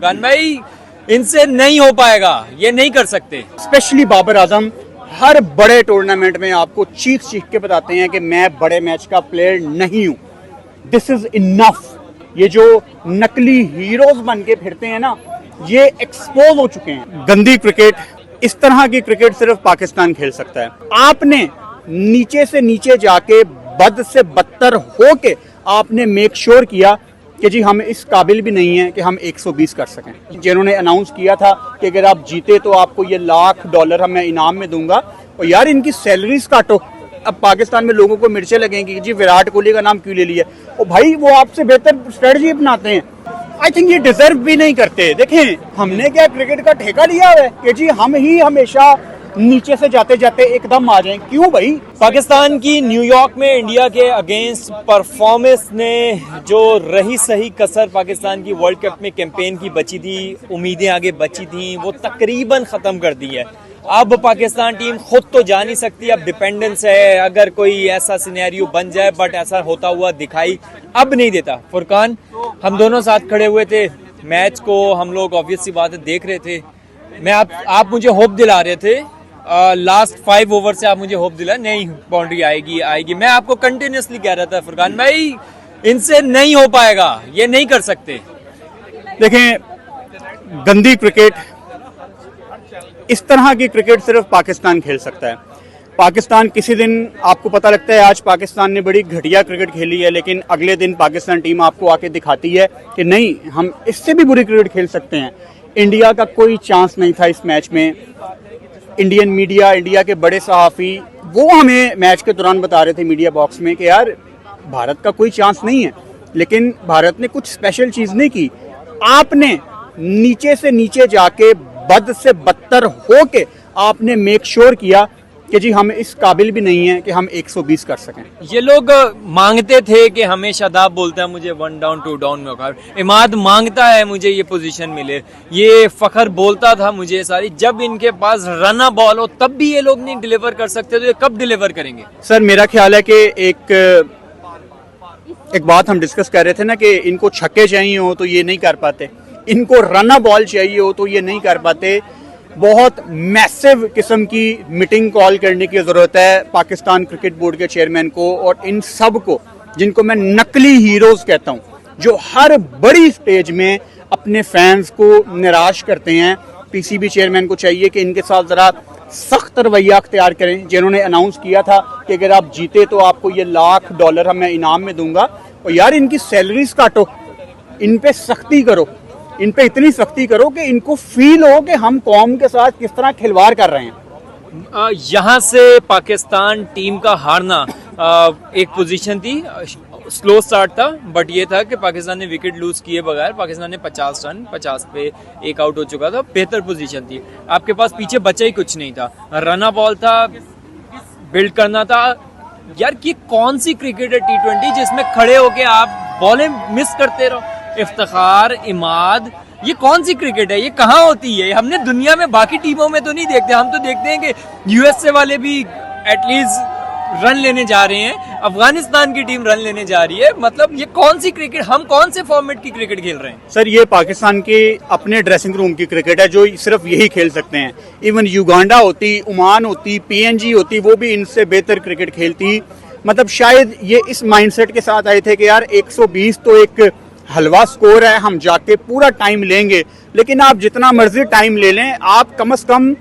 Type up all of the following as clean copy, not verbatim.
फुरकान भाई इनसे नहीं हो पाएगा, ये नहीं कर सकते। स्पेशली बाबर आजम हर बड़े टूर्नामेंट में आपको चीख के बताते हैं कि मैं बड़े मैच का प्लेयर नहीं हूं। This is enough. ये जो नकली हीरोज बन के फिरते हैं ना, ये एक्सपोज हो चुके हैं। गंदी क्रिकेट, इस तरह की क्रिकेट सिर्फ पाकिस्तान खेल सकता है। आपने नीचे से नीचे जाके बद से बदतर होके आपने मेक श्योर किया कि जी हम इस काबिल भी नहीं हैं कि हम 120 कर सकें। जिन्होंने अनाउंस किया था कि अगर आप जीते तो आपको ये $1,00,000 मैं इनाम में दूंगा, और यार इनकी सैलरीज काटो। अब पाकिस्तान में लोगों को मिर्चें लगेंगी कि जी विराट कोहली का नाम क्यों ले लिया, और भाई वो आपसे बेहतर स्ट्रेटजी अपनाते हैं। आई थिंक ये डिजर्व भी नहीं करते। देखें, हमने क्या क्रिकेट का ठेका लिया है कि जी हम ही हमेशा नीचे से जाते जाते एकदम आ जाएं? क्यों भाई? पाकिस्तान की न्यूयॉर्क में इंडिया के अगेंस्ट परफॉर्मेंस ने जो रही सही कसर पाकिस्तान की वर्ल्ड कप में कैंपेन की बची थी, उम्मीदें आगे बची थी, वो तकरीबन खत्म कर दी है। अब पाकिस्तान टीम खुद तो जा नहीं सकती, अब डिपेंडेंस है अगर कोई ऐसा सिनेरियो बन जाए, बट ऐसा होता हुआ दिखाई अब नहीं देता। फुरकान, हम दोनों साथ खड़े हुए थे, मैच को हम लोग ऑब्वियस सी बात है देख रहे थे। मैं आप मुझे होप दिला रहे थे, लास्ट 5 ओवर से आप मुझे होप दिला नहीं बाउंड्री आएगी। मैं आपको कंटिन्यूसली कह रहा था फुरकान भाई इनसे नहीं हो पाएगा, ये नहीं कर सकते। देखें, गंदी क्रिकेट, इस तरह की क्रिकेट सिर्फ पाकिस्तान खेल सकता है। पाकिस्तान किसी दिन आपको पता लगता है आज पाकिस्तान ने बड़ी घटिया क्रिकेट खेली है, लेकिन अगले दिन पाकिस्तान टीम आपको आके दिखाती है कि नहीं, हम इससे भी बुरी क्रिकेट खेल सकते हैं। इंडिया का कोई चांस नहीं था इस मैच में। इंडियन मीडिया, इंडिया के बड़े सहाफ़ी, वो हमें मैच के दौरान बता रहे थे मीडिया बॉक्स में कि यार भारत का कोई चांस नहीं है, लेकिन भारत ने कुछ स्पेशल चीज़ नहीं की। आपने नीचे से नीचे जाके बद से बदतर होके आपने मेक श्योर किया कि जी हम इस काबिल भी नहीं हैं कि हम 120 कर सकें। ये लोग मांगते थे कि हमें शादाब बोलता है मुझे 1 डाउन 2 डाउन में औकात, इमाद मांगता है मुझे ये पोजीशन मिले, ये फखर बोलता था मुझे सारी। जब इनके पास रना बॉल हो तब भी ये लोग नहीं डिलीवर कर सकते, तो ये कब डिलीवर करेंगे? सर, मेरा ख्याल है कि एक बात हम डिस्कस कर रहे थे ना कि इनको छक्के चाहिए हो तो ये नहीं कर पाते, इनको रना बॉल चाहिए हो तो ये नहीं कर पाते। बहुत मैसिव किस्म की मीटिंग कॉल करने की ज़रूरत है पाकिस्तान क्रिकेट बोर्ड के चेयरमैन को, और इन सब को जिनको मैं नकली हीरोज़ कहता हूँ, जो हर बड़ी स्टेज में अपने फैंस को निराश करते हैं। पीसीबी चेयरमैन को चाहिए कि इनके साथ ज़रा सख्त रवैया अख्तियार करें। जिन्होंने अनाउंस किया था कि अगर आप जीते तो आपको ये $1,00,000 मैं इनाम में दूंगा, और यार इनकी सैलरीज काटो, इन पे सख्ती करो, इन पे इतनी सख्ती करो कि इनको फील हो कि हम कौम के साथ किस तरह खिलवाड़ कर रहे हैं। यहाँ से पाकिस्तान टीम का हारना एक पोजीशन थी, स्लो स्टार्ट था, बट ये था कि पाकिस्तान ने विकेट लूज किए बगैर पाकिस्तान ने 50 रन 50 पे एक आउट हो चुका था। बेहतर पोजीशन थी, आपके पास पीछे बचा ही कुछ नहीं था, रना बॉल था, बिल्ड करना था। यार ये कौन सी क्रिकेट है T20 जिसमें खड़े होके आप बॉलें मिस करते रहो? इफ्तिखार, इमाद, ये कौन सी क्रिकेट है? ये कहाँ होती है? हमने दुनिया में बाकी टीमों में तो नहीं देखते। हम तो देखते हैं कि यूएसए वाले भी एटलीस्ट रन लेने जा रहे हैं, अफगानिस्तान की टीम रन लेने जा रही है। मतलब ये कौन सी क्रिकेट, हम कौन से फॉर्मेट की क्रिकेट खेल रहे हैं? सर, ये पाकिस्तान के अपने ड्रेसिंग रूम की क्रिकेट है जो सिर्फ यही खेल सकते हैं। इवन युगांडा होती, ओमान होती, PNG होती, वो भी इनसे बेहतर क्रिकेट खेलती। मतलब शायद ये इस माइंडसेट के साथ आए थे कि यार 120 तो एक हलवा स्कोर है, हम जाके पूरा टाइम लेंगे, लेकिन आप जितना मर्जी टाइम ले लें, आप कम से कम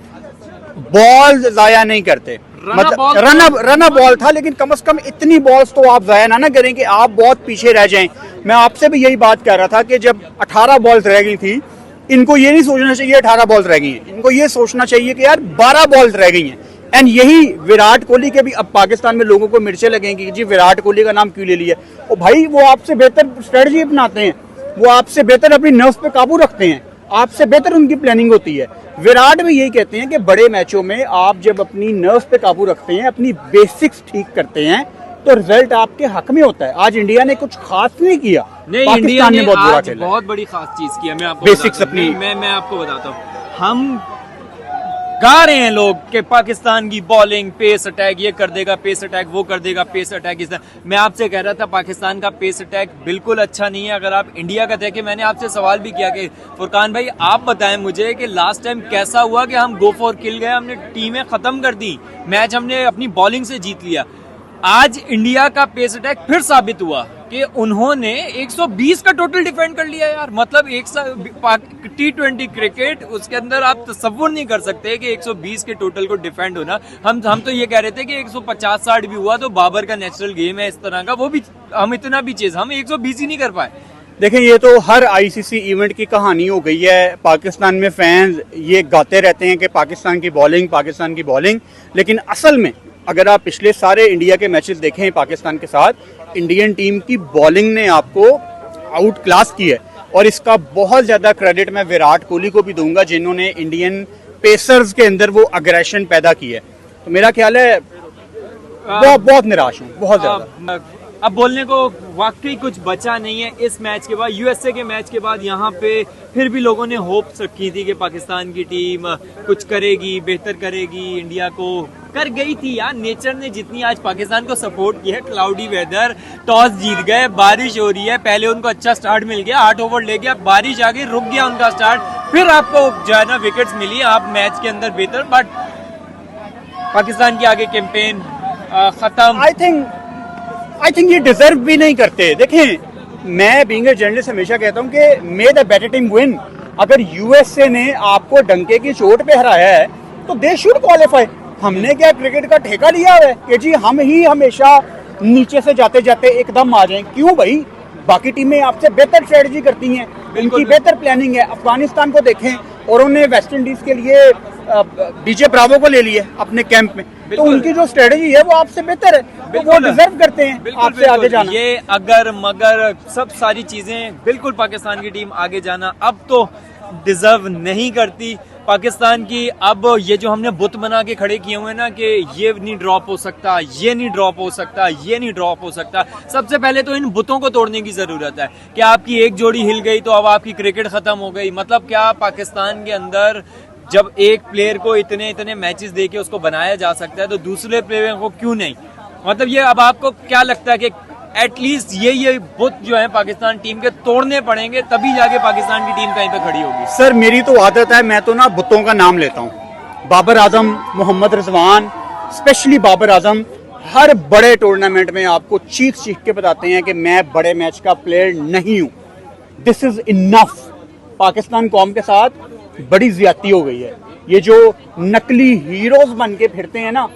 बॉल जाया नहीं करते। मतलब रना बॉल था, लेकिन कम से कम इतनी बॉल्स तो आप जाया ना करें कि आप बहुत पीछे रह जाएं। मैं आपसे भी यही बात कर रहा था कि जब 18 बॉल्स रह गई थी, इनको ये नहीं सोचना चाहिए 18 बॉल्स रह गई हैं, इनको ये सोचना चाहिए कि यार 12 बॉल्स रह गई हैं। एंड यही विराट कोहली के भी अब पाकिस्तान में लोगों को मिर्चें लगेंगी कि जी विराट कोहली का नाम क्यों ले लिया, और भाई वो आपसे बेहतर स्ट्रेटजी अपनाते हैं, वो आपसे बेहतर अपनी नर्व्स पे काबू रखते हैं, आपसे बेहतर उनकी प्लानिंग होती है। विराट भी यही कहते हैं कि बड़े मैचों में आप जब अपनी नर्व्स पे काबू रखते हैं, अपनी बेसिक्स ठीक करते हैं, तो रिजल्ट आपके हक में होता है। आज इंडिया ने कुछ खास नहीं किया, नहीं, इंडिया ने आज बहुत बड़ी खास चीज किया। मैं आपको बेसिक्स अपनी मैं आपको बताता हूँ, हम गा रहे हैं लोग कि पाकिस्तान की बॉलिंग पेस अटैक ये कर देगा, पेस अटैक वो कर देगा, पेस अटैक इस। मैं आपसे कह रहा था पाकिस्तान का पेस अटैक बिल्कुल अच्छा नहीं है। अगर आप इंडिया का देखें, मैंने आपसे सवाल भी किया कि फुरकान भाई आप बताएं मुझे कि लास्ट टाइम कैसा हुआ कि हम गो फॉर किल गए, हमने टीमें खत्म कर दी, मैच हमने अपनी बॉलिंग से जीत लिया। आज इंडिया का पेस अटैक फिर साबित हुआ कि उन्होंने 120 का टोटल डिफेंड कर लिया यार। मतलब T20 क्रिकेट, उसके अंदर आप तसव्वुर नहीं कर सकते कि 120 के टोटल को डिफेंड होना। हम तो ये कह रहे थे कि 150-60 भी हुआ तो बाबर का नेचुरल गेम है इस तरह का, वो भी हम इतना भी चेज, हम 120 ही नहीं कर पाए। देखें, ये तो हर आईसीसी इवेंट की कहानी हो गई है। पाकिस्तान में फैंस ये गाते रहते हैं कि पाकिस्तान की बॉलिंग, पाकिस्तान की बॉलिंग, लेकिन असल में अगर आप पिछले सारे इंडिया के मैचेस देखें पाकिस्तान के साथ, इंडियन टीम की बॉलिंग ने आपको आउट क्लास की है। और इसका बहुत ज़्यादा क्रेडिट मैं विराट कोहली को भी दूंगा, जिन्होंने इंडियन पेसर्स के अंदर वो अग्रेशन पैदा की है। तो मेरा ख्याल है बहुत निराश हूँ, बहुत ज़्यादा। अब बोलने को वाकई कुछ बचा नहीं है इस मैच के बाद। यूएसए के मैच के बाद यहाँ पे फिर भी लोगों ने होप्स रखी थी कि पाकिस्तान की टीम कुछ करेगी, बेहतर करेगी, इंडिया को कर गई थी यार। नेचर ने जितनी आज पाकिस्तान को सपोर्ट किया है, क्लाउडी वेदर, टॉस जीत गए, बारिश हो रही है, पहले उनको अच्छा स्टार्ट मिल गया, 8 ओवर ले गया, बारिश आ गई, रुक गया उनका स्टार्ट, फिर आपको जो है ना विकेट्स मिली, आप मैच के अंदर बेहतर। बट पाकिस्तान की आगे कैंपेन खत्म। आई थिंक ये डिजर्व भी नहीं करते। देखें, मैं बीइंग अ जर्नलिस्ट हमेशा कहता हूं कि मे द बेटर टीम विन। अगर यूएसए ने आपको डंके की चोट पे हराया है तो दे शुड क्वालिफाई। हमने क्या क्रिकेट का ठेका लिया है कि जी हम ही हमेशा नीचे से जाते जाते एकदम आ जाएं? क्यों भाई, बाकी टीमें आपसे बेहतर स्ट्रेटजी करती हैं, इनकी बेहतर प्लानिंग है। अफगानिस्तान को देखें, और उन्होंने वेस्ट इंडीज के लिए डीजे ब्रावो को ले लिया अपने कैंप में, तो उनकी जो स्ट्रेटजी है वो आपसे बेहतर है, तो वो डिजर्व करते हैं आपसे आगे जाना। ये अगर मगर सब सारी चीजें बिल्कुल पाकिस्तान की टीम आगे जाना अब तो डिजर्व नहीं करती पाकिस्तान की। अब ये जो हमने बुत बना के खड़े किए हुए हैं ना कि ये नहीं ड्रॉप हो सकता, ये नहीं ड्रॉप हो सकता, ये नहीं ड्रॉप हो सकता, सबसे पहले तो इन बुतों को तोड़ने की जरूरत है। कि आपकी एक जोड़ी हिल गई तो अब आपकी क्रिकेट खत्म हो गई। मतलब क्या पाकिस्तान के अंदर जब एक प्लेयर को इतने इतने मैचेस देके उसको बनाया जा सकता है तो दूसरे प्लेयर को क्यों नहीं? मतलब ये अब आपको क्या लगता है कि एटलीस्ट ये बुत जो है पाकिस्तान टीम के तोड़ने पड़ेंगे तभी जाके पाकिस्तान की टीम कहीं पे खड़ी होगी? सर, मेरी तो आदत है, मैं तो ना बुतों का नाम लेता हूँ। बाबर आजम, मोहम्मद रिजवान, स्पेशली बाबर आजम हर बड़े टूर्नामेंट में आपको चीख के बताते हैं कि मैं बड़े मैच का प्लेयर नहीं हूँ। This is enough. पाकिस्तान कौम के साथ बड़ी ज्यादती हो गई है। ये जो नकली हीरोज बन के फिरते हैं ना,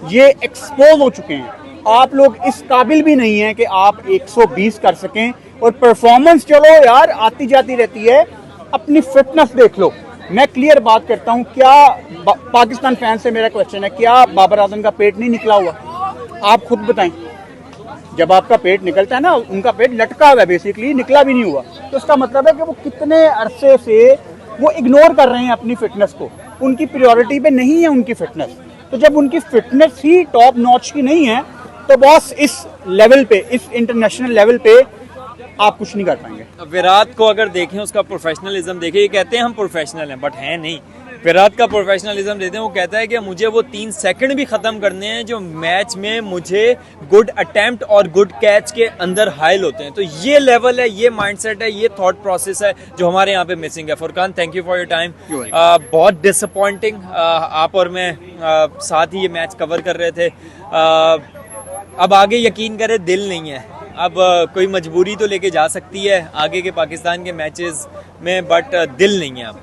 ये एक्सपोज हो चुके हैं। आप लोग इस काबिल भी नहीं है कि आप 120 कर सकें। और परफॉर्मेंस चलो यार आती जाती रहती है, अपनी फिटनेस देख लो। मैं क्लियर बात करता हूं, क्या पाकिस्तान फैन से मेरा क्वेश्चन है, क्या बाबर आजम का पेट नहीं निकला हुआ? आप खुद बताएं। जब आपका पेट निकलता है ना, उनका पेट लटका हुआ है, बेसिकली निकला भी नहीं हुआ, तो इसका मतलब है कि वो कितने अरसे से वो इग्नोर कर रहे हैं अपनी फिटनेस को। उनकी प्रायोरिटी पे नहीं है उनकी फिटनेस। तो जब उनकी फिटनेस ही टॉप नॉच की नहीं है तो बॉस इस लेवल पे, इस इंटरनेशनल लेवल पे आप कुछ नहीं कर पाएंगे। विराट को अगर देखें, उसका प्रोफेशनलिज्म देखें, ये कहते हैं हम प्रोफेशनल हैं बट हैं नहीं। विराट का प्रोफेशनलिज्म देते हैं, वो कहता है कि मुझे वो 3 सेकंड भी खत्म करने हैं जो मैच में मुझे गुड अटेम्प्ट और गुड कैच के अंदर हाइल होते हैं। तो ये लेवल है, ये माइंडसेट है, ये थॉट प्रोसेस है जो हमारे यहाँ पे मिसिंग है। Furqan, thank you for your time. बहुत डिसअपॉइंटिंग, आप और मैं साथ ही ये मैच कवर कर रहे थे। अब आगे यकीन करें दिल नहीं है। अब कोई मजबूरी तो लेके जा सकती है आगे के पाकिस्तान के मैचेस में, बट दिल नहीं है अब।